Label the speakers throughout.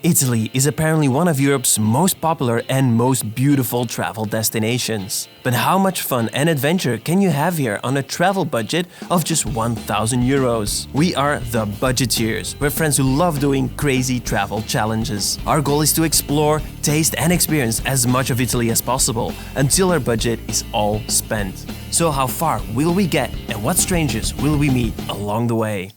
Speaker 1: Italy is apparently one of Europe's most popular and most beautiful travel destinations. But how much fun and adventure can you have here on a travel budget of just 1,000 euros? We are the Budgeteers. We're friends who love doing crazy travel challenges. Our goal is to explore, taste and experience as much of Italy as possible until our budget is all spent. So how far will we get and what strangers will we meet along the way?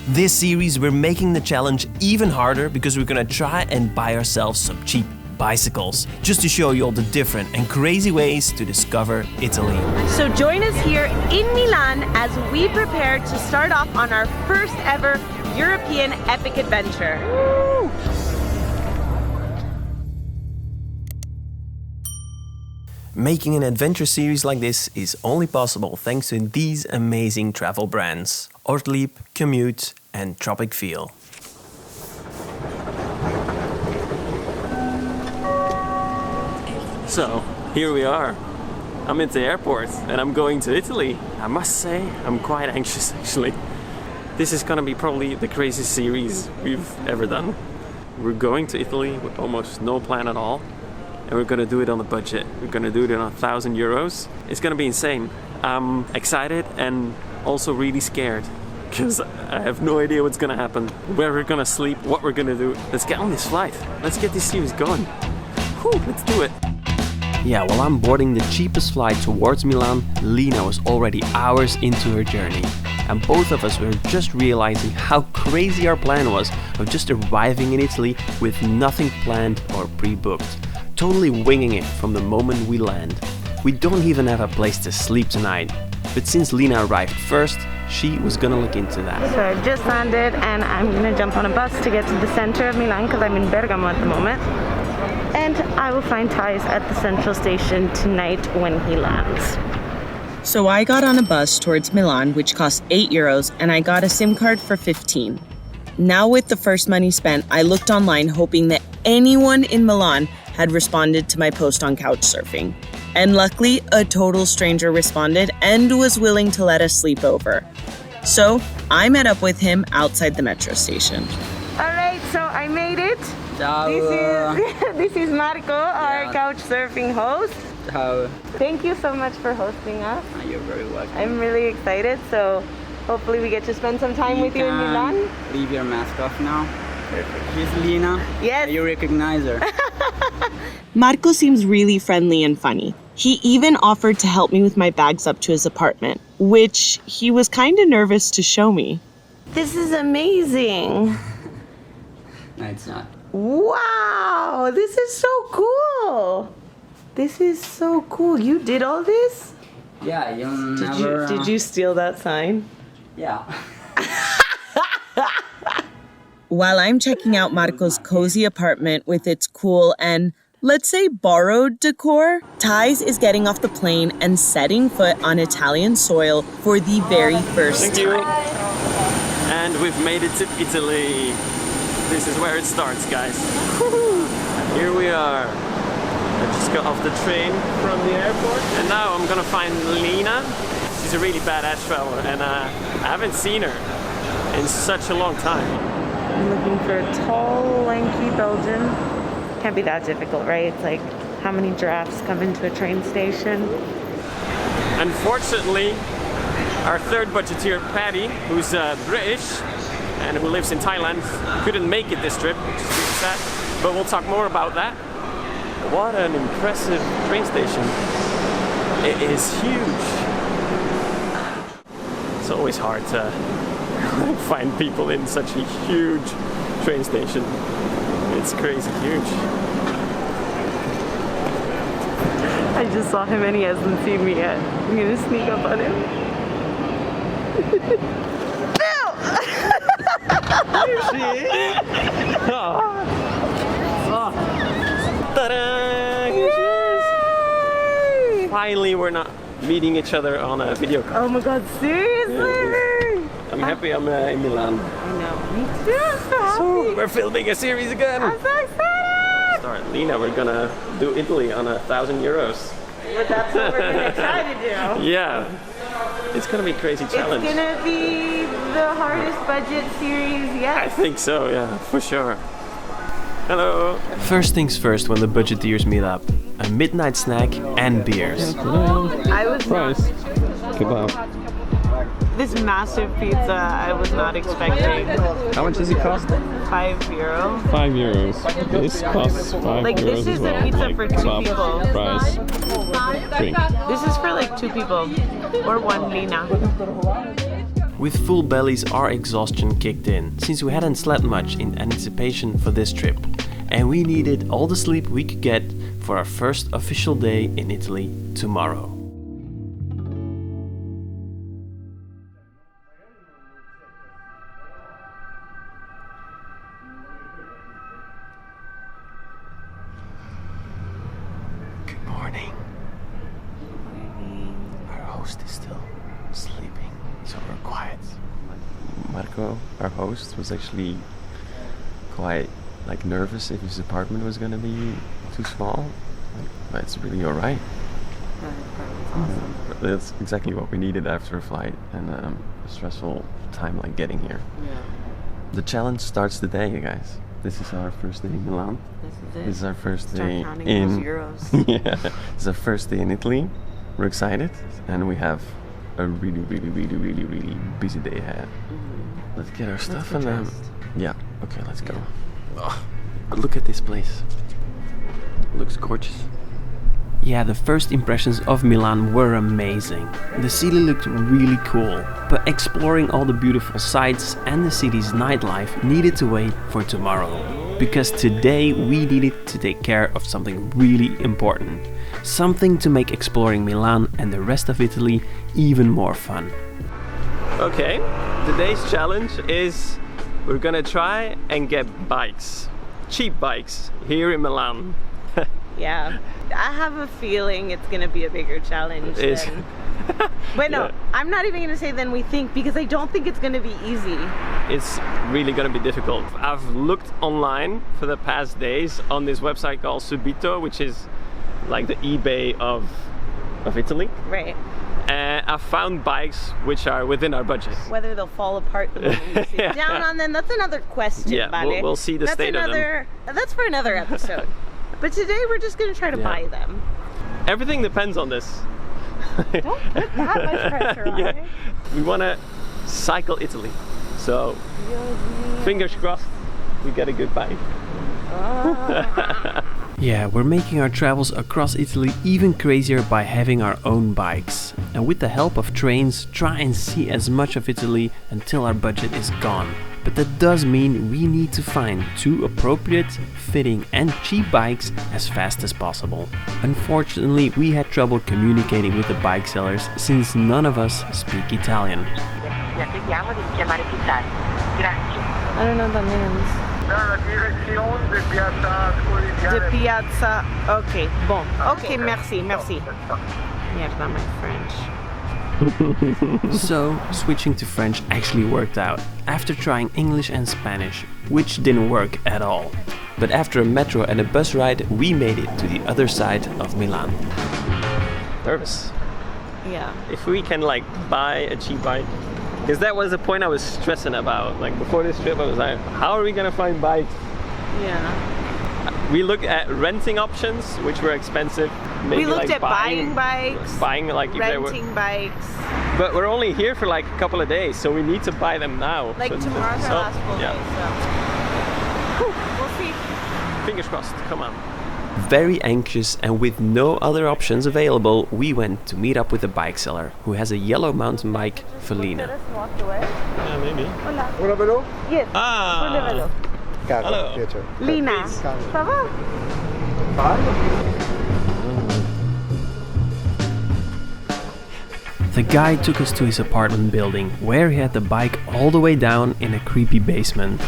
Speaker 1: This series we're making the challenge even harder because we're gonna try and buy ourselves some cheap bicycles, just to show you all the different and crazy ways to discover Italy.
Speaker 2: So join us here in Milan as we prepare to start off on our first ever European epic adventure. Woo!
Speaker 1: Making an adventure series like this is only possible thanks to these amazing travel brands: Ortlieb, Commute and Tropic Feel. So, here we are. I'm at the airport and I'm going to Italy. I must say, I'm quite anxious actually. This is gonna be probably the craziest series we've ever done. We're going to Italy with almost no plan at all. And we're gonna do it on a budget. We're gonna do it on 1,000 euros. It's gonna be insane. I'm excited and also really scared because I have no idea what's gonna happen, where we're gonna sleep, what we're gonna do. Let's get on this flight. Let's get this series going. Whew, let's do it. Yeah, while I'm boarding the cheapest flight towards Milan, Lina was already hours into her journey. And both of us were just realizing how crazy our plan was of just arriving in Italy with nothing planned or pre-booked. Totally winging it from the moment we land. We don't even have a place to sleep tonight. But since Lina arrived first, she was gonna look into that.
Speaker 2: So I just landed and I'm gonna jump on a bus to get to the center of Milan because I'm in Bergamo at the moment. And I will find Thais at the central station tonight when he lands.
Speaker 3: So I got on a bus towards Milan, which cost 8 euros, and I got a SIM card for 15. Now with the first money spent, I looked online hoping that anyone in Milan had responded to my post on couchsurfing. And luckily, a total stranger responded and was willing to let us sleep over. So I met up with him outside the metro station.
Speaker 2: All right, so I made it.
Speaker 4: Ciao.
Speaker 2: This is Marco, our couchsurfing host.
Speaker 4: Ciao.
Speaker 2: Thank you so much for hosting us.
Speaker 4: You're very welcome.
Speaker 2: I'm really excited, so hopefully we get to spend some time with you in Milan.
Speaker 4: Leave your mask off now. Perfect. She's Lina.
Speaker 2: Yes.
Speaker 4: You recognize her.
Speaker 3: Marco seems really friendly and funny. He even offered to help me with my bags up to his apartment, which he was kind of nervous to show me.
Speaker 2: This is amazing.
Speaker 4: No, it's not.
Speaker 2: Wow, this is so cool. This is so cool. You did all this?
Speaker 4: Yeah, you never...
Speaker 2: Did you steal that sign?
Speaker 4: Yeah.
Speaker 3: While I'm checking out Marco's cozy apartment with its cool and, let's say, borrowed decor, Thais is getting off the plane and setting foot on Italian soil for the very first time.
Speaker 1: And we've made it to Italy. This is where it starts, guys. Here we are. I just got off the train from the airport and now I'm gonna find Lina. She's a really badass traveler and I haven't seen her in such a long time.
Speaker 2: I'm looking for a tall, lanky Belgian. Can't be that difficult, right? It's like how many giraffes come into a train station.
Speaker 1: Unfortunately, our third budgeteer, Patty, who's British and who lives in Thailand, couldn't make it this trip, which is really sad. But we'll talk more about that. What an impressive train station. It is huge. It's always hard to find people in such a huge train station. It's crazy huge.
Speaker 2: I just saw him and he hasn't seen me yet. I'm gonna sneak up on him. Bill!
Speaker 1: Here she is! Oh. Ta-da! Here she is! Finally, we're not meeting each other on a video call.
Speaker 2: Oh my god, seriously?
Speaker 1: I'm happy I'm in Milan.
Speaker 2: I know, me too, I'm so happy.
Speaker 1: So we're filming a series again.
Speaker 2: I'm so excited!
Speaker 1: Start, Lina, we're gonna do Italy on 1,000 euros.
Speaker 2: But that's what we're gonna try to do.
Speaker 1: Yeah. It's gonna be a crazy challenge.
Speaker 2: It's gonna be the hardest budget series yet.
Speaker 1: I think so, yeah, for sure. Hello. First things first when the Budgeteers meet up. A midnight snack and beers.
Speaker 2: I was
Speaker 1: Price. Kebab.
Speaker 2: this massive pizza I was not expecting.
Speaker 1: How much does it cost?
Speaker 2: €5.
Speaker 1: 5 euros. This costs 5
Speaker 2: Like
Speaker 1: euros
Speaker 2: this is
Speaker 1: as well.
Speaker 2: a pizza
Speaker 1: Like
Speaker 2: for 2
Speaker 1: kebab,
Speaker 2: people.
Speaker 1: Price. Drink.
Speaker 2: This is for like 2 people. Or 1 Lina.
Speaker 1: With full bellies, our exhaustion kicked in, since we hadn't slept much in anticipation for this trip. And we needed all the sleep we could get for our first official day in Italy tomorrow. Good morning. Our host is still sleeping, so we're quiet. Marco, our host, was actually quite nervous if his apartment was gonna be too small, but it's really alright.
Speaker 2: Awesome.
Speaker 1: That's exactly what we needed after a flight and a stressful time like getting here.
Speaker 2: Yeah.
Speaker 1: The challenge starts today, you guys. This is our first day in Milan.
Speaker 2: This is it.
Speaker 1: This is our first
Speaker 2: Start
Speaker 1: day
Speaker 2: counting
Speaker 1: in
Speaker 2: those euros.
Speaker 1: yeah, this is our first day in Italy. We're excited, and we have a really busy day ahead. Let's get our stuff and yeah. Okay, let's go. Oh, look at this place. Looks gorgeous. Yeah, the first impressions of Milan were amazing. The city looked really cool, but exploring all the beautiful sights and the city's nightlife needed to wait for tomorrow. Because today we needed to take care of something really important. Something to make exploring Milan and the rest of Italy even more fun. Okay, today's challenge is we're gonna try and get bikes. Cheap bikes here in Milan.
Speaker 2: Yeah. I have a feeling it's going to be a bigger challenge
Speaker 1: Is-
Speaker 2: than... Wait, no.
Speaker 1: Yeah.
Speaker 2: I'm not even going to say than we think because I don't think it's going to be easy.
Speaker 1: It's really gonna be difficult. I've looked online for the past days on this website called Subito, which is like the eBay of Italy.
Speaker 2: Right.
Speaker 1: And I found bikes which are within our budget.
Speaker 2: Whether they'll fall apart the moment we sit down on them, that's another question,
Speaker 1: Yeah,
Speaker 2: Vale.
Speaker 1: we'll see the
Speaker 2: That's
Speaker 1: state of them.
Speaker 2: That's for another episode. But today we're just going to try to buy them.
Speaker 1: Everything depends on this.
Speaker 2: Don't put that much pressure on
Speaker 1: Yeah.
Speaker 2: it.
Speaker 1: We want to cycle Italy. So, fingers crossed, we get a good bike. Yeah, we're making our travels across Italy even crazier by having our own bikes. And with the help of trains, try and see as much of Italy until our budget is gone. But that does mean we need to find 2 appropriate, fitting and cheap bikes as fast as possible. Unfortunately, we had trouble communicating with the bike sellers since none of us speak Italian.
Speaker 2: I don't know what that means. De Piazza. Okay, bon. Okay, merci. Yeah, not my French.
Speaker 1: So, switching to French actually worked out, after trying English and Spanish, which didn't work at all. But after a metro and a bus ride, we made it to the other side of Milan. Nervous.
Speaker 2: Yeah.
Speaker 1: If we can buy a cheap bike, because that was the point I was stressing about. Before this trip I was like, how are we gonna find bikes?
Speaker 2: Yeah.
Speaker 1: We looked at renting options, which were expensive. Maybe
Speaker 2: We looked at buying bikes,
Speaker 1: if they were,
Speaker 2: renting bikes.
Speaker 1: but we're only here for a couple of days, so we need to buy them now.
Speaker 2: Tomorrow's our last full day, so we'll see.
Speaker 1: Fingers crossed, come on. Very anxious and with no other options available, we went to meet up with a bike seller who has a yellow mountain bike for Lina.
Speaker 2: Walk away.
Speaker 1: Yeah, maybe.
Speaker 2: Hola.
Speaker 5: Una velo?
Speaker 2: Yes.
Speaker 1: Ah!
Speaker 2: Hello.
Speaker 5: Garda,
Speaker 1: Hello.
Speaker 5: piacere.
Speaker 2: Lina. Ça va?
Speaker 1: The guy took us to his apartment building, where he had the bike all the way down in a creepy basement.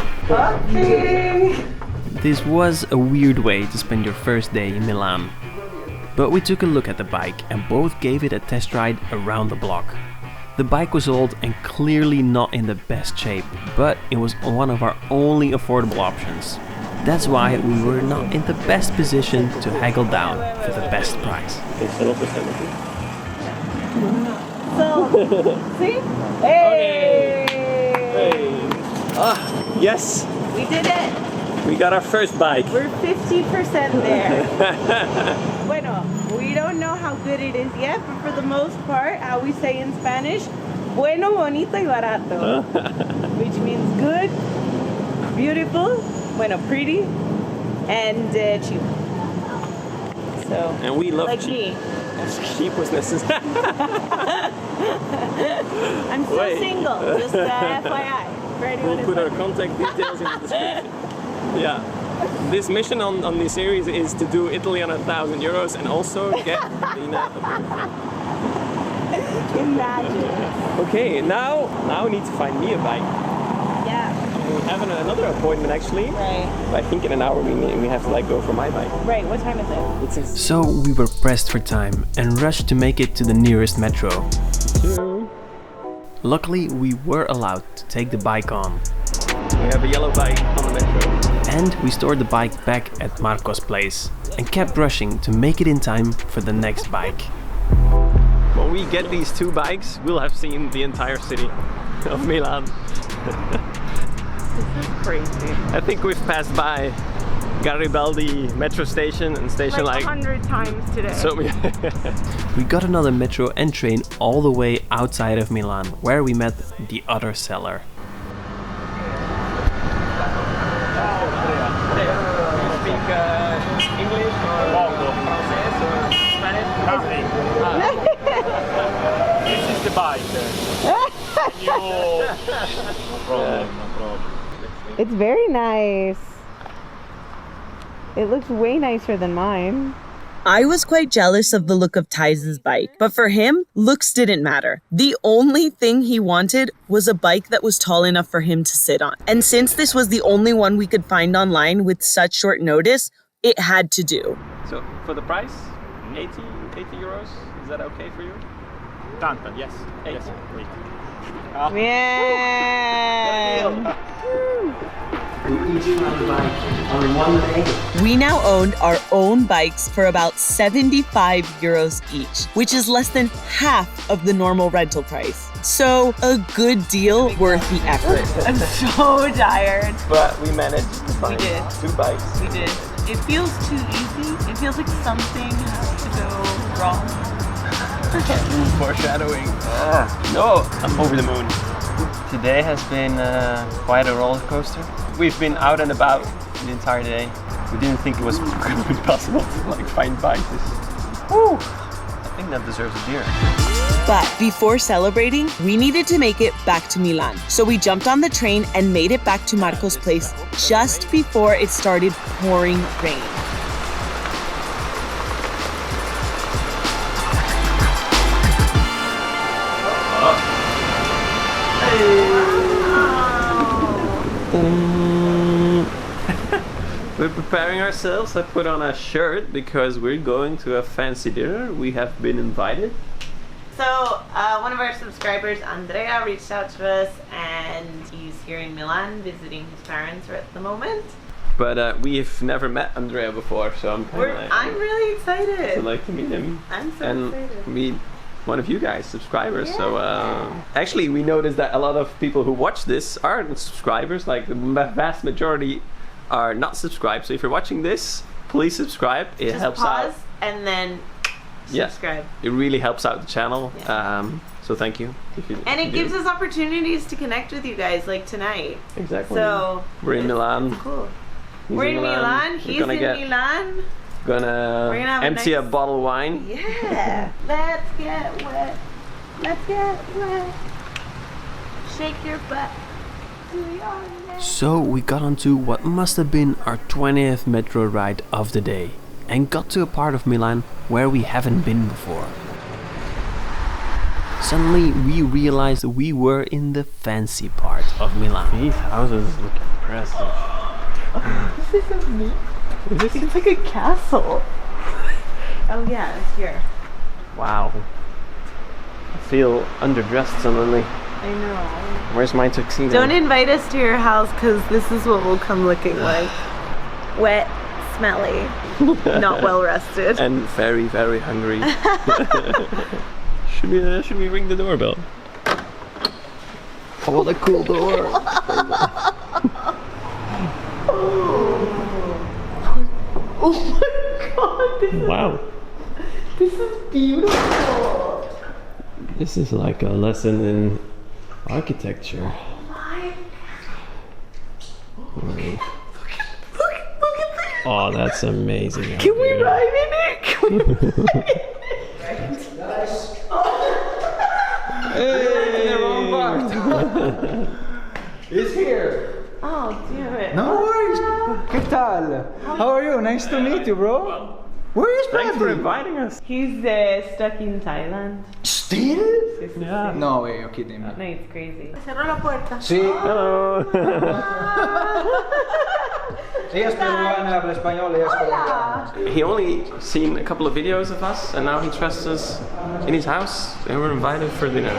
Speaker 1: This was a weird way to spend your first day in Milan. But we took a look at the bike and both gave it a test ride around the block. The bike was old and clearly not in the best shape, but it was one of our only affordable options. That's why we were not in the best position to haggle down for the best price.
Speaker 2: So, see? Hey!
Speaker 1: Ah, yes!
Speaker 2: We did it!
Speaker 1: We got our first bike.
Speaker 2: We're 50% there. Bueno, we don't know how good it is yet, but for the most part, how we say in Spanish, bueno, bonito y barato. Which means good, beautiful, bueno, pretty, and cheap. So,
Speaker 1: And we love
Speaker 2: like
Speaker 1: cheap.
Speaker 2: me.
Speaker 1: Cheap was necessary.
Speaker 2: I'm still
Speaker 1: Wait.
Speaker 2: single, just FYI. For anyone
Speaker 1: We'll
Speaker 2: who's
Speaker 1: put our
Speaker 2: wondering.
Speaker 1: contact details in the description. Yeah. This mission on this series is to do Italy on €1,000 and also get Lina a boyfriend.
Speaker 2: Imagine.
Speaker 1: Okay, now we need to find me a bike.
Speaker 2: Yeah.
Speaker 1: We have another appointment actually.
Speaker 2: Right.
Speaker 1: I think in an hour we have to like go for my bike.
Speaker 2: Right. What time is it?
Speaker 1: So we were pressed for time and rushed to make it to the nearest metro. Luckily, we were allowed to take the bike on. We have a yellow bike on the metro. And we stored the bike back at Marco's place and kept rushing to make it in time for the next bike. When we get these two bikes, we'll have seen the entire city of Milan.
Speaker 2: This is crazy.
Speaker 1: I think we've passed by Garibaldi metro station and station
Speaker 2: Like 100 times today.
Speaker 1: So we got another metro and train all the way outside of Milan, where we met the other seller. Speak English or Francais or Spanish?
Speaker 5: This is the bike. No problem.
Speaker 2: It's very nice. It looks way nicer than mine.
Speaker 3: I was quite jealous of the look of Thijs' bike, but for him, looks didn't matter. The only thing he wanted was a bike that was tall enough for him to sit on. And since this was the only one we could find online with such short notice, it had to do.
Speaker 1: So for the price, 80 euros, is that okay for you?
Speaker 5: Tantan, yes.
Speaker 1: 80.
Speaker 5: Yes, wait.
Speaker 2: Yeah.
Speaker 4: We each found a bike on one day.
Speaker 3: We now owned our own bikes for about 75 euros each, which is less than half of the normal rental price. So a good deal worth the effort.
Speaker 2: I'm so tired.
Speaker 1: But we managed to find
Speaker 2: did.
Speaker 1: two bikes.
Speaker 2: We did. It feels too easy. It feels like something has to go wrong.
Speaker 1: Foreshadowing. No, I'm over the moon. Today has been quite a roller coaster. We've been out and about the entire day. We didn't think it was going to be possible to like find bikes. Woo! I think that deserves a beer.
Speaker 3: But before celebrating, we needed to make it back to Milan. So we jumped on the train and made it back to Marco's place just before it started pouring rain.
Speaker 1: We're preparing ourselves. I put on a shirt because we're going to a fancy dinner. We have been invited.
Speaker 2: So one of our subscribers, Andrea, reached out to us, and he's here in Milan visiting his parents at the moment.
Speaker 1: But we've never met Andrea before, so I'm kind of
Speaker 2: I'm really excited.
Speaker 1: I'd like to meet him.
Speaker 2: I'm so
Speaker 1: and
Speaker 2: excited.
Speaker 1: meet one of you guys, subscribers.
Speaker 2: Yeah.
Speaker 1: So actually, we noticed that a lot of people who watch this aren't subscribers. Like the vast majority are not subscribed. So if you're watching this, please subscribe. It
Speaker 2: Just
Speaker 1: helps
Speaker 2: pause
Speaker 1: out.
Speaker 2: and then
Speaker 1: Yeah.
Speaker 2: subscribe.
Speaker 1: It really helps out the channel.
Speaker 2: Yeah.
Speaker 1: So thank you.
Speaker 2: And it gives us opportunities to connect with you guys, like tonight.
Speaker 1: Exactly.
Speaker 2: So
Speaker 1: we're in Milan.
Speaker 2: cool.
Speaker 1: He's
Speaker 2: We're in Milan.
Speaker 1: We're
Speaker 2: He's
Speaker 1: gonna
Speaker 2: in
Speaker 1: get-
Speaker 2: Milan.
Speaker 1: Gonna
Speaker 2: We're gonna have a
Speaker 1: empty a
Speaker 2: nice-
Speaker 1: bottle of wine.
Speaker 2: Yeah. Let's get wet. Let's get wet. Shake your butt. Do your neck.
Speaker 1: So we got onto what must have been our 20th metro ride of the day and got to a part of Milan where we haven't been before. Suddenly we realized we were in the fancy part of Milan. These houses look impressive.
Speaker 2: This is neat. It's like a castle. Oh yeah, it's here.
Speaker 1: Wow. I feel underdressed suddenly.
Speaker 2: I know.
Speaker 1: Where's my tuxedo?
Speaker 2: Don't invite us to your house because this is what we'll come looking like. Wet, smelly, not well rested.
Speaker 1: And very, very hungry. Should we ring the doorbell? Oh, what a cool door!
Speaker 2: Oh my god!
Speaker 1: Wow.
Speaker 2: This is beautiful.
Speaker 1: This is like a lesson in architecture. Oh, that's amazing.
Speaker 2: Can we ride in it? Can we ride in it?
Speaker 4: Hey, in the wrong part. It's here.
Speaker 2: Oh, damn it.
Speaker 4: No worries. ¿Qué tal? How are you? Nice to meet you, bro. Where is
Speaker 1: Thanks for
Speaker 4: Buddy?
Speaker 1: inviting us.
Speaker 2: He's stuck in Thailand.
Speaker 4: Still?
Speaker 1: Yeah.
Speaker 4: No way, you're kidding me.
Speaker 2: No, it's crazy. Cerró la puerta.
Speaker 4: Sí.
Speaker 1: Hello.
Speaker 4: Ella es peruana, habla español, ella es colombiana.
Speaker 1: He only seen a couple of videos of us, and now he trusts us in his house, and we're invited for dinner.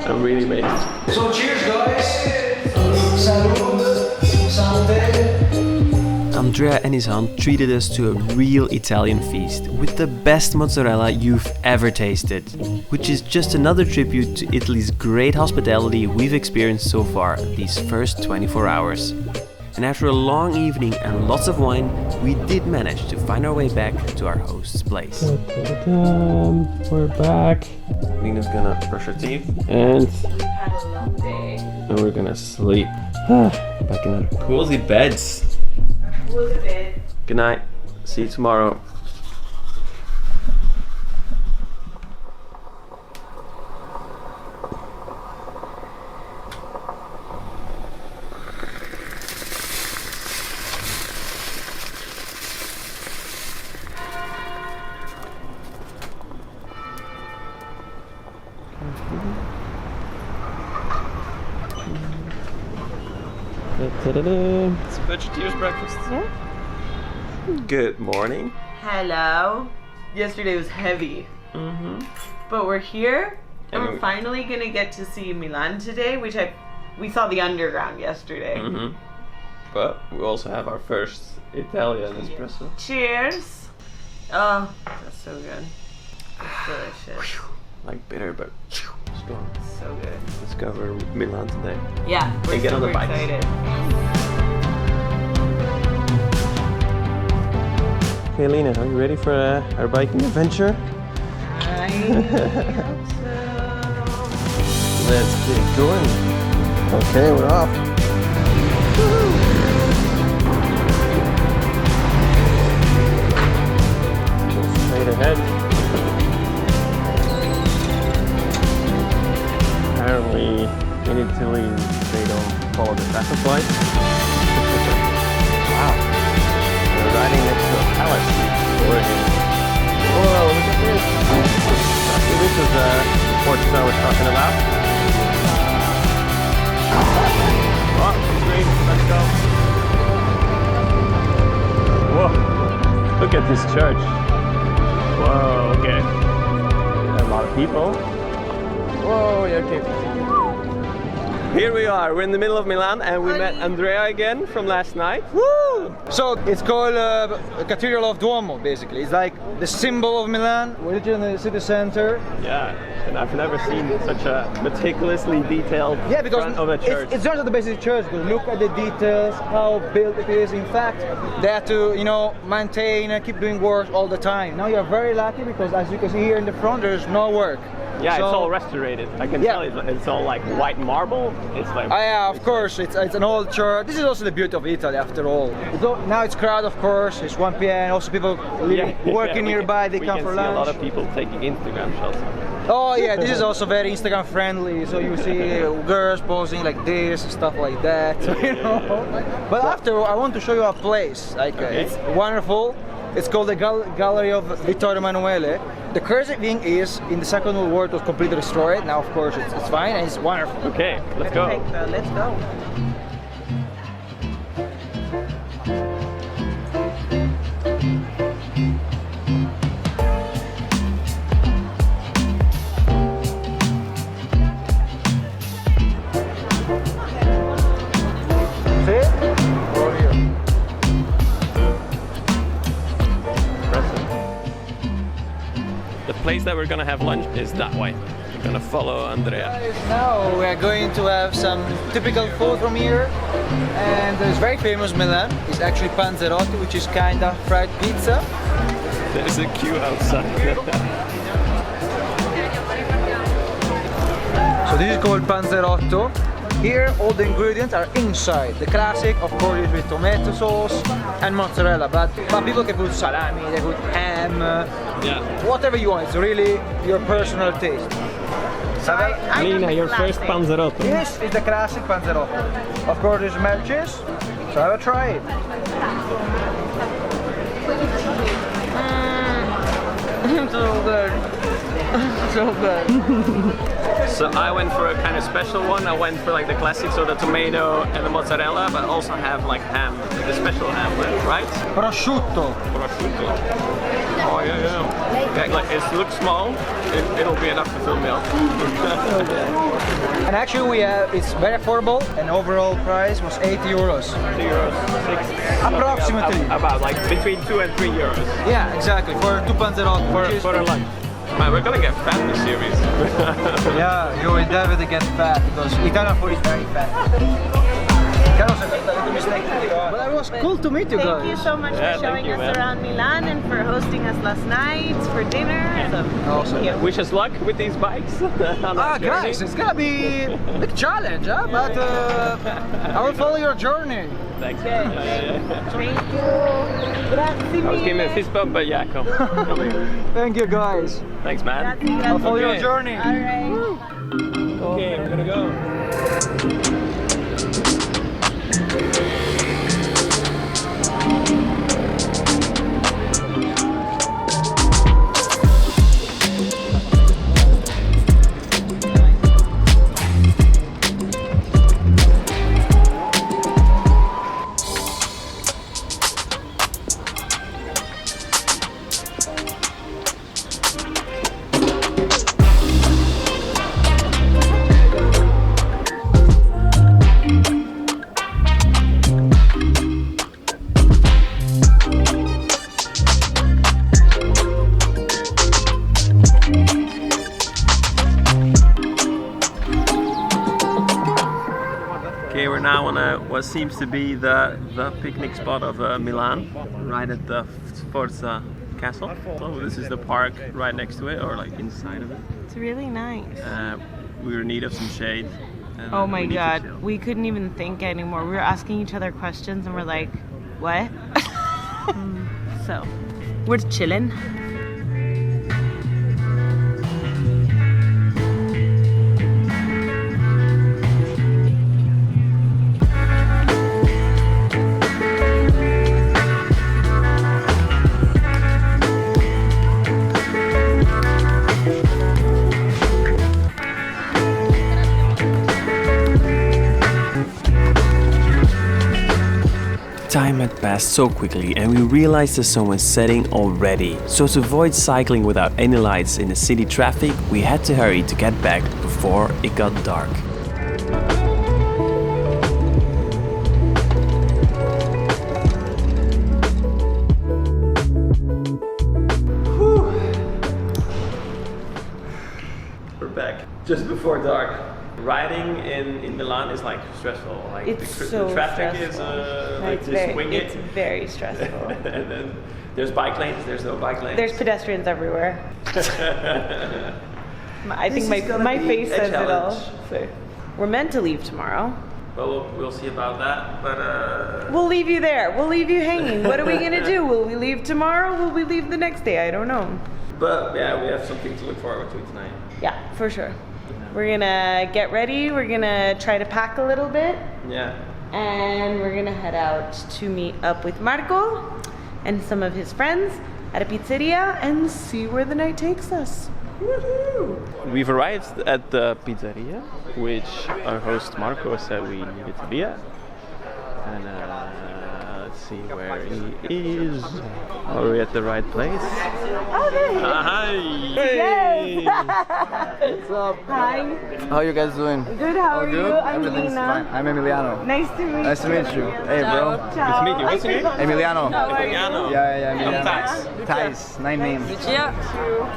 Speaker 1: I'm really amazed.
Speaker 4: So cheers, guys. Salud. Salute.
Speaker 1: Andrea and his aunt treated us to a real Italian feast with the best mozzarella you've ever tasted, which is just another tribute to Italy's great hospitality we've experienced so far these first 24 hours. And after a long evening and lots of wine, we did manage to find our way back to our host's place. We're back. Nina's gonna brush her teeth and we're gonna sleep. Back in our cozy beds. Good night. See you tomorrow. It's Budgeteers breakfast.
Speaker 2: Yeah.
Speaker 1: Good morning.
Speaker 2: Hello. Yesterday was heavy. But we're here and we're finally gonna get to see Milan today, which we saw the underground yesterday.
Speaker 1: But we also have our first Italian espresso.
Speaker 2: Cheers. Oh, that's so good. It's delicious.
Speaker 1: Like bitter but strong.
Speaker 2: So good.
Speaker 1: Discover Milan today.
Speaker 2: Yeah, we're
Speaker 1: And get on
Speaker 2: super
Speaker 1: the bikes.
Speaker 2: excited.
Speaker 1: Okay, Lena, are you ready for our biking adventure?
Speaker 2: I hope so.
Speaker 1: Let's get going. Okay, we're off. Go straight ahead. Apparently, in Italy, they don't follow the traffic lights. Wow. We're riding next to a palace. Whoa, look at this. This is the porch I was talking about. Oh, great. Let's go. Whoa. Look at this church. Whoa, okay. A lot of people. Whoa, yeah, okay. Here we are, we're in the middle of Milan and we met Andrea again from last night.
Speaker 4: Woo! So it's called Cathedral of Duomo, basically. It's like the symbol of Milan. We're literally in the city center.
Speaker 1: Yeah, and I've never seen such a meticulously detailed front of a church.
Speaker 4: It's not just the basic church, because look at the details, how built it is. In fact, they have to, maintain and keep doing work all the time. Now you're very lucky because, as you can see here in the front, there's no work.
Speaker 1: Yeah,
Speaker 4: So-
Speaker 1: it's all restorated. I can tell it's all like white marble. It's like
Speaker 4: Yeah, of course, it's an old church. This is also the beauty of Italy, after all. Now it's crowded, of course. It's 1 p.m. Also, people working nearby, they come for
Speaker 1: We
Speaker 4: lunch.
Speaker 1: can see a lot of people taking Instagram shots.
Speaker 4: Oh yeah, this is also very Instagram friendly. So you see girls posing like this and stuff like that. But after, I want to show you a place. It's wonderful. It's called the Gallery of Vittorio Emanuele. The crazy thing is, in the Second World War, it was completely destroyed. Now, of course, it's fine and it's wonderful.
Speaker 1: Okay, let's go.
Speaker 2: Let's go.
Speaker 1: The place that we're gonna have lunch is that way. Gonna follow Andrea.
Speaker 4: Now we are going to have some typical food from here, and it's very famous Milan. It's actually Panzarotti, which is kind of fried pizza.
Speaker 1: There's a queue outside.
Speaker 4: So this is called Panzerotto. Here all the ingredients are inside. The classic, of course, is with tomato sauce and mozzarella, but people can put salami, they put ham,
Speaker 1: Yeah.
Speaker 4: whatever you want. It's really your personal taste.
Speaker 2: I
Speaker 1: Lina, your first
Speaker 2: classic.
Speaker 1: Panzerotto.
Speaker 4: This is the classic Panzerotto. Of course, there's milk cheese, so have a try it. So good. So good.
Speaker 1: So I went for a kind of special one. I went for like the classic, so the tomato and the mozzarella, but also have like ham, the special ham, right?
Speaker 4: Prosciutto.
Speaker 1: Prosciutto. Oh yeah. Like it looks small. It'll be enough to fill me up.
Speaker 4: And actually we have, it's very affordable, and overall price was 80 euros.
Speaker 1: 2 euros, 6.
Speaker 4: Approximately.
Speaker 1: About like between 2 and 3 euros
Speaker 4: Yeah, exactly, for 2 Panzerotti.
Speaker 1: for a lunch. Man, we're gonna get fat this series.
Speaker 4: Yeah, you will definitely get fat, because Italian food is very fat. Carlos, a little mistake. But it was cool to meet you guys.
Speaker 2: Thank you so much
Speaker 1: Yeah,
Speaker 2: for
Speaker 1: thank
Speaker 2: showing
Speaker 1: you,
Speaker 2: us
Speaker 1: man.
Speaker 2: around Milan and for hosting us last night for dinner. So,
Speaker 4: Awesome.
Speaker 2: thank you.
Speaker 1: Wish us luck with these bikes. On our journey.
Speaker 4: Guys, it's gonna be a big challenge, huh? But I will follow your journey.
Speaker 1: Thanks.
Speaker 2: Okay. Thank you. Grazie
Speaker 1: I was giving a
Speaker 2: mille.
Speaker 1: fist bump, but yeah, come. Come here.
Speaker 4: Thank you, guys.
Speaker 1: Thanks, man.
Speaker 2: Grazie,
Speaker 4: I'll follow your
Speaker 1: Okay.
Speaker 4: journey.
Speaker 2: All right.
Speaker 1: Okay, we're gonna go. Okay, we're now on what seems to be the picnic spot of Milan, right at the Sforza Castle. So this is the park right next to it, or like inside of it.
Speaker 2: It's really nice.
Speaker 1: We were in need of some shade. and
Speaker 2: Oh
Speaker 1: we
Speaker 2: my
Speaker 1: need to
Speaker 2: god,
Speaker 1: chill.
Speaker 2: we couldn't even think anymore. We were asking each other questions and we're like, what? So, we're chilling.
Speaker 1: Time had passed so quickly and we realized the sun was setting already. So to avoid cycling without any lights in the city traffic, we had to hurry to get back before it got dark. We're back just before dark. Riding in Milan is like stressful. Like
Speaker 2: It's
Speaker 1: the
Speaker 2: so
Speaker 1: traffic is
Speaker 2: stressful.
Speaker 1: like
Speaker 2: It's
Speaker 1: just wing
Speaker 2: it's
Speaker 1: it.
Speaker 2: very stressful.
Speaker 1: And then there's bike lanes, there's no bike lanes.
Speaker 2: There's pedestrians everywhere. I think my face
Speaker 1: a
Speaker 2: says it all.
Speaker 1: challenge.
Speaker 2: So, we're meant to leave tomorrow.
Speaker 1: Well, we'll see about that, but
Speaker 2: We'll leave you there. We'll leave you hanging. What are we gonna do? Will we leave tomorrow? Will we leave the next day? I don't know.
Speaker 1: yeah, we have something to look forward to tonight.
Speaker 2: Yeah, for sure. We're gonna get ready. We're gonna try to pack a little bit.
Speaker 1: Yeah.
Speaker 2: And we're gonna head out to meet up with Marco and some of his friends at a pizzeria and see where the night takes us. Woohoo!
Speaker 1: We've arrived at the pizzeria, which our host Marco said we needed to be at. And let's see where he is. Are we at the right place?
Speaker 2: Oh, there he is.
Speaker 1: Hi!
Speaker 2: Yes.
Speaker 4: What's up?
Speaker 2: Hi.
Speaker 4: How you guys doing?
Speaker 2: Good, how are you? I'm
Speaker 4: Everything's
Speaker 2: Lina.
Speaker 4: fine. I'm Emiliano.
Speaker 2: Nice to meet you.
Speaker 4: Nice to meet you. Hey, bro.
Speaker 2: Ciao.
Speaker 1: Nice to meet you. What's your name?
Speaker 4: Emiliano.
Speaker 2: How are you?
Speaker 1: Emiliano.
Speaker 4: Yeah,
Speaker 1: I'm
Speaker 4: Emiliano.
Speaker 1: Thijs.
Speaker 4: Thijs, 9 names.
Speaker 6: Lucia.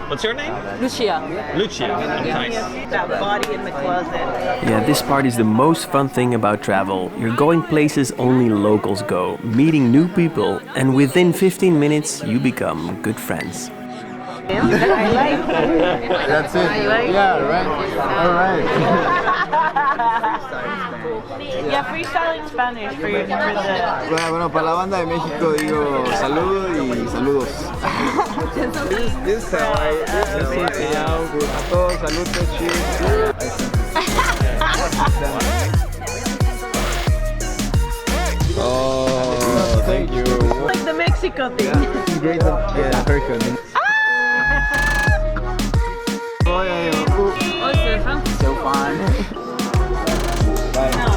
Speaker 1: What's your name?
Speaker 6: Lucia.
Speaker 1: Lucia. Nice.
Speaker 2: That body in the closet.
Speaker 1: Yeah, this part is the most fun thing about travel. You're going places only locals go, meeting new people, and within 15 minutes you become good friends.
Speaker 2: I like it.
Speaker 4: That's it. Yeah, right. All right.
Speaker 2: Yeah, freestyling Spanish for the...
Speaker 4: Bueno, para la banda de México digo saludo y saludos. This is how I a todos, saludos, cheers. Oh, thank you.
Speaker 2: Like the Mexico thing.
Speaker 4: Great, yeah, haircut. Oh, yeah. So fun. Bye.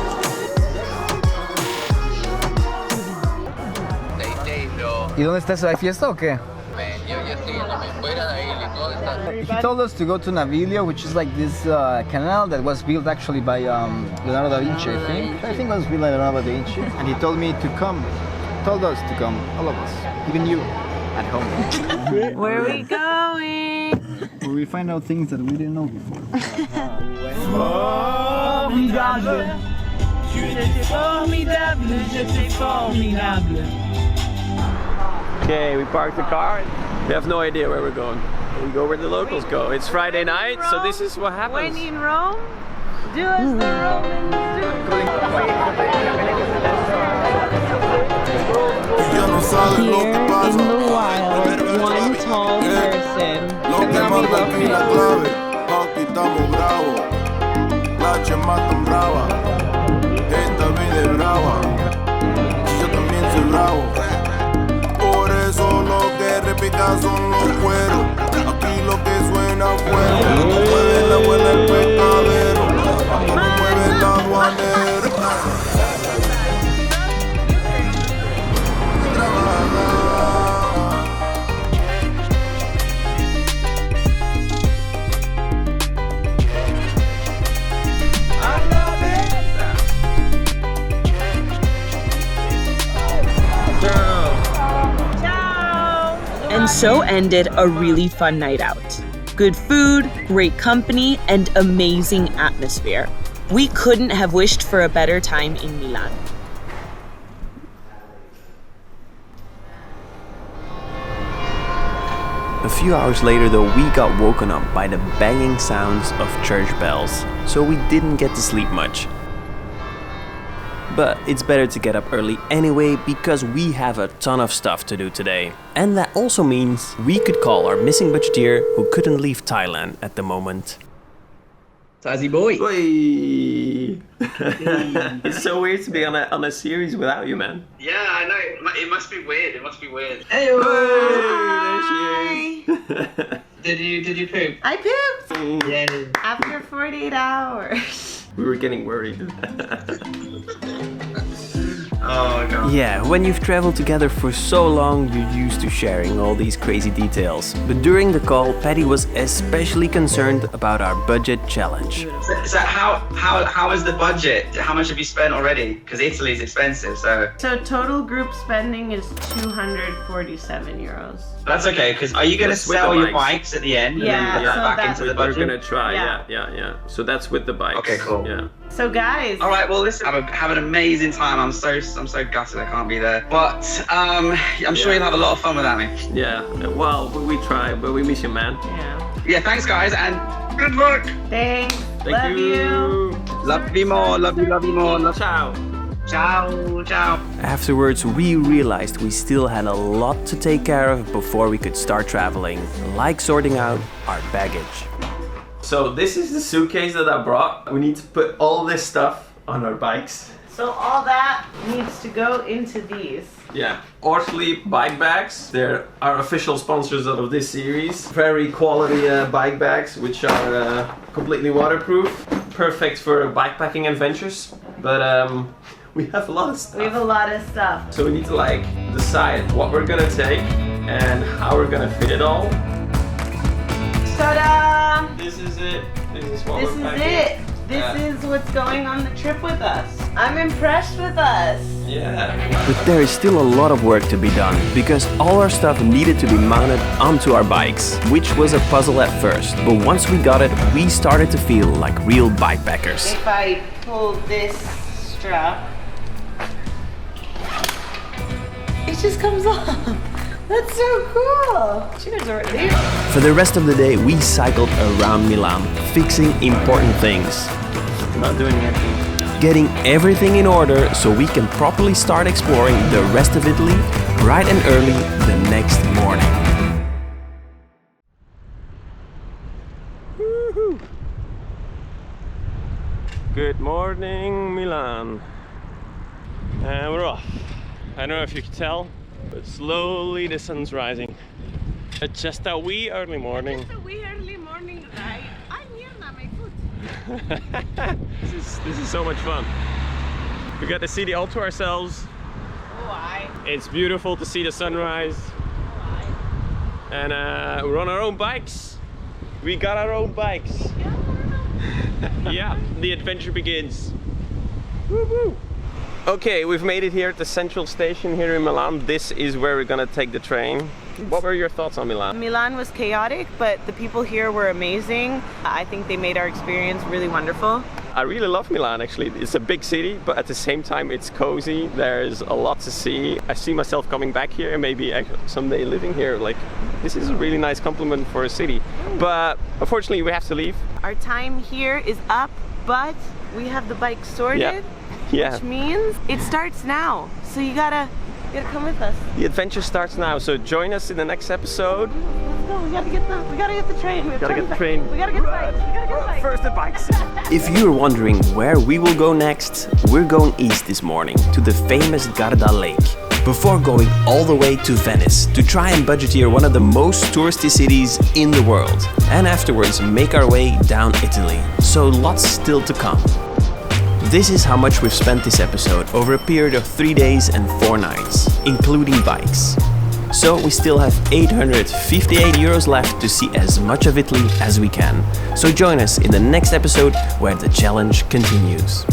Speaker 4: ¿Y dónde está eso? ¿Hay fiesta o qué? He told us to go to Naviglio, which is like this canal that was built actually by Leonardo da Vinci, I think. I think it was built by Leonardo da Vinci. And he told me to come. Told us to come, all of us, even you at home.
Speaker 2: Where are we going?
Speaker 4: Where we find out things that we didn't know before.
Speaker 1: Okay, we parked the car. We have no idea where we're going. We go where the locals go. It's Friday night, so this is what happens.
Speaker 2: When in Rome, do as the Romans do.
Speaker 3: Here in the wild, one tall person cannot be located.
Speaker 7: Son los que repican son los cueros. Aquí lo que suena fuera. No mueve la abuela el pescadero. No mueve el aduanero.
Speaker 3: And so ended a really fun night out. Good food, great company, and amazing atmosphere. We couldn't have wished for a better time in Milan.
Speaker 1: A few hours later though, we got woken up by the banging sounds of church bells, so we didn't get to sleep much. But it's better to get up early anyway, because we have a ton of stuff to do today. And that also means we could call our missing budgeteer who couldn't leave Thailand at the moment.
Speaker 8: Tazzy boy.
Speaker 1: Oi. It's so weird to be on a series without you, man.
Speaker 8: Yeah, I know. It must be weird. It must be weird.
Speaker 1: Hey, there she is.
Speaker 8: Did you poop?
Speaker 2: I pooped
Speaker 8: Yeah.
Speaker 2: after 48 hours.
Speaker 1: We were getting worried.
Speaker 8: Oh god.
Speaker 1: Yeah, when you've traveled together for so long, you're used to sharing all these crazy details. But during the call, Patty was especially concerned about our budget challenge.
Speaker 8: So how is the budget? How much have you spent already? Because Italy's expensive, so
Speaker 2: So total group spending is 247 euros.
Speaker 8: that's okay. Because are you going to
Speaker 1: That's with
Speaker 8: sell
Speaker 1: the
Speaker 8: your
Speaker 1: bikes.
Speaker 8: bikes at the end
Speaker 2: Yeah,
Speaker 8: and then put that
Speaker 2: so
Speaker 8: back
Speaker 2: that's
Speaker 8: into the
Speaker 1: We're
Speaker 8: budget?
Speaker 1: gonna try,
Speaker 2: Yeah.
Speaker 1: yeah. So that's with the bikes.
Speaker 8: Okay, cool.
Speaker 1: Yeah.
Speaker 2: So guys,
Speaker 8: All right, well, listen, have an amazing time. I'm so gutted I can't be there, but I'm sure you'll have a lot of fun without me.
Speaker 1: Yeah. Well, we try, but we miss you, man.
Speaker 2: yeah.
Speaker 8: Yeah, thanks guys, and good luck.
Speaker 2: Thanks.
Speaker 1: Thank
Speaker 2: Love you.
Speaker 8: Love you more. Love you more.
Speaker 1: Ciao.
Speaker 8: Ciao, ciao.
Speaker 1: Afterwards, we realized we still had a lot to take care of before we could start traveling, like sorting out our baggage. So this is the suitcase that I brought. We need to put all this stuff on our bikes.
Speaker 2: So all that needs to go into these.
Speaker 1: Yeah, Sleep bike bags. They're our official sponsors of this series. Very quality bike bags, which are completely waterproof. Perfect for bikepacking adventures. But We have a lot of stuff.
Speaker 2: We have a lot of stuff.
Speaker 1: So we need to like decide what we're gonna take and how we're gonna fit it all.
Speaker 2: Ta-da!
Speaker 1: This is it. This is what
Speaker 2: This
Speaker 1: we're
Speaker 2: is
Speaker 1: packing.
Speaker 2: it. This is what's going on the trip with us. I'm impressed with us.
Speaker 1: Yeah. But there is still a lot of work to be done because all our stuff needed to be mounted onto our bikes, which was a puzzle at first. But once we got it, we started to feel like real bikepackers.
Speaker 2: If I pull this strap, it just comes off. That's so cool. Cheers, already.
Speaker 1: For the rest of the day, we cycled around Milan, fixing important things. Not doing anything. Getting everything in order so we can properly start exploring the rest of Italy bright and early the next morning. Woohoo. Good morning, Milan. And we're off. I don't know if you can tell, but slowly the sun's rising. It's just a wee early morning.
Speaker 2: Just a wee early morning ride. Ay, mierda, my foot.
Speaker 1: This is so much fun. We got the city all to ourselves.
Speaker 2: Why?
Speaker 1: It's beautiful to see the sunrise. And we're on our own bikes. We got our own bikes. Yeah, the adventure begins. Woo-hoo. Okay, we've made it here at the central station here in Milan. This is where we're gonna take the train. What were your thoughts on Milan?
Speaker 2: Milan was chaotic, but the people here were amazing. I think they made our experience really wonderful.
Speaker 1: I really love Milan actually. It's a big city, but at the same time it's cozy. There's a lot to see. I see myself coming back here and maybe someday living here. Like, this is a really nice compliment for a city. But unfortunately we have to leave.
Speaker 2: Our time here is up, but we have the bike sorted,
Speaker 1: Yeah.
Speaker 2: which means it starts now. So you gotta come with us.
Speaker 1: The adventure starts now, so join us in the next episode.
Speaker 2: Let's go. We gotta get the train. We
Speaker 1: Gotta get the train.
Speaker 2: We gotta get the bike. We gotta get the bike.
Speaker 1: First the bikes. If you're wondering where we will go next, we're going east this morning to the famous Garda lake. Before going all the way to Venice to try and budgeteer one of the most touristy cities in the world. And afterwards make our way down Italy. So lots still to come. This is how much we've spent this episode over a period of 3 days and 4 nights, including bikes. So we still have 858 euros left to see as much of Italy as we can. So join us in the next episode where the challenge continues.